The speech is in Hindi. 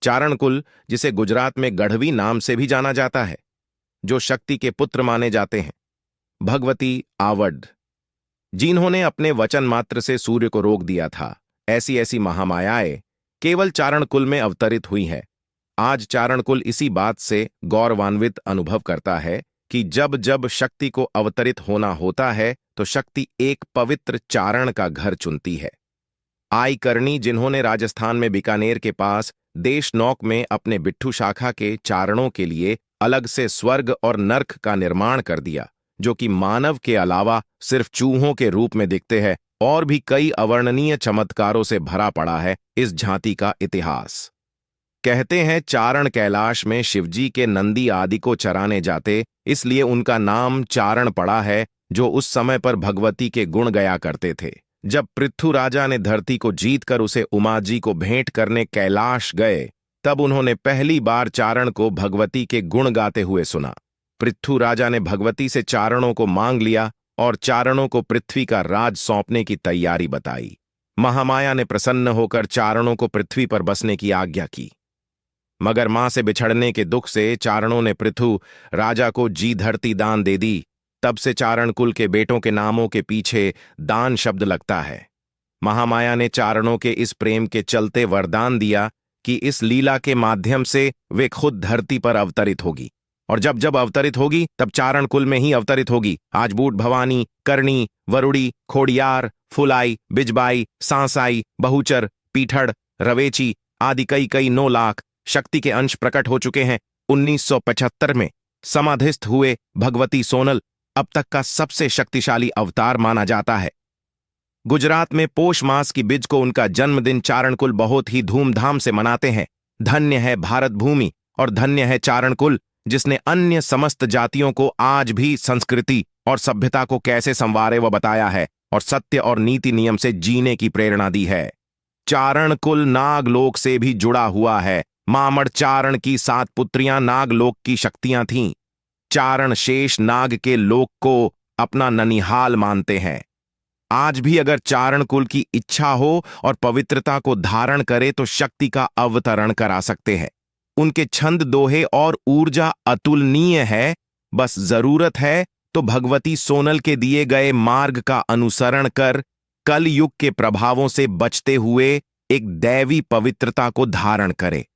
चारण कुल, जिसे गुजरात में गढ़वी नाम से भी जाना जाता है, जो शक्ति के पुत्र माने जाते हैं। भगवती आवड, जिन्होंने अपने वचन मात्र से सूर्य को रोक दिया था, ऐसी ऐसी महामायाएं केवल चारण कुल में अवतरित हुई हैं। आज चारण कुल इसी बात से गौरवान्वित अनुभव करता है कि जब जब शक्ति को अवतरित होना होता है तो शक्ति एक पवित्र चारण का घर चुनती है। आई करणी, जिन्होंने राजस्थान में बीकानेर के पास देशनौक में अपने बिट्ठू शाखा के चारणों के लिए अलग से स्वर्ग और नर्क का निर्माण कर दिया, जो कि मानव के अलावा सिर्फ चूहों के रूप में दिखते हैं, और भी कई अवर्णनीय चमत्कारों से भरा पड़ा है इस झांति का इतिहास। कहते हैं चारण कैलाश में शिवजी के नंदी आदि को चराने जाते, इसलिए उनका नाम चारण पड़ा है, जो उस समय पर भगवती के गुण गाया करते थे। जब पृथु राजा ने धरती को जीतकर उसे उमा जी को भेंट करने कैलाश गए, तब उन्होंने पहली बार चारण को भगवती के गुण गाते हुए सुना। पृथु राजा ने भगवती से चारणों को मांग लिया और चारणों को पृथ्वी का राज सौंपने की तैयारी बताई। महामाया ने प्रसन्न होकर चारणों को पृथ्वी पर बसने की आज्ञा की, मगर मां से बिछड़ने के दुख से चारणों ने पृथु राजा को जी धरती दान दे दी। तब से चारण कुल के बेटों के नामों के पीछे दान शब्द लगता है। महामाया ने चारणों के इस प्रेम के चलते वरदान दिया कि इस लीला के माध्यम से वे खुद धरती पर अवतरित होगी, और जब जब अवतरित होगी तब चारण कुल में ही अवतरित होगी। आज बूट भवानी, करणी, वरुड़ी, खोड़ियार, फुलाई, बिजबाई, सांसाई, बहुचर, पीठड़, रवेची आदि कई कई 9 लाख शक्ति के अंश प्रकट हो चुके हैं। 1975 में समाधिस्थ हुए भगवती सोनल अब तक का सबसे शक्तिशाली अवतार माना जाता है। गुजरात में पोष मास की बिज को उनका जन्मदिन चारण कुल बहुत ही धूमधाम से मनाते हैं। धन्य है भारत भूमि और धन्य है चारण कुल, जिसने अन्य समस्त जातियों को आज भी संस्कृति और सभ्यता को कैसे संवारे व बताया है और सत्य और नीति नियम से जीने की प्रेरणा दी है। चारण कुल नागलोक से भी जुड़ा हुआ है। मामड़ चारण की 7 पुत्रियां नागलोक की शक्तियां थीं। चारण शेष नाग के लोक को अपना ननिहाल मानते हैं। आज भी अगर चारण कुल की इच्छा हो और पवित्रता को धारण करे तो शक्ति का अवतरण करा सकते हैं। उनके छंद दोहे और ऊर्जा अतुलनीय है। बस जरूरत है तो भगवती सोनल के दिए गए मार्ग का अनुसरण कर कल युग के प्रभावों से बचते हुए एक दैवी पवित्रता को धारण करे।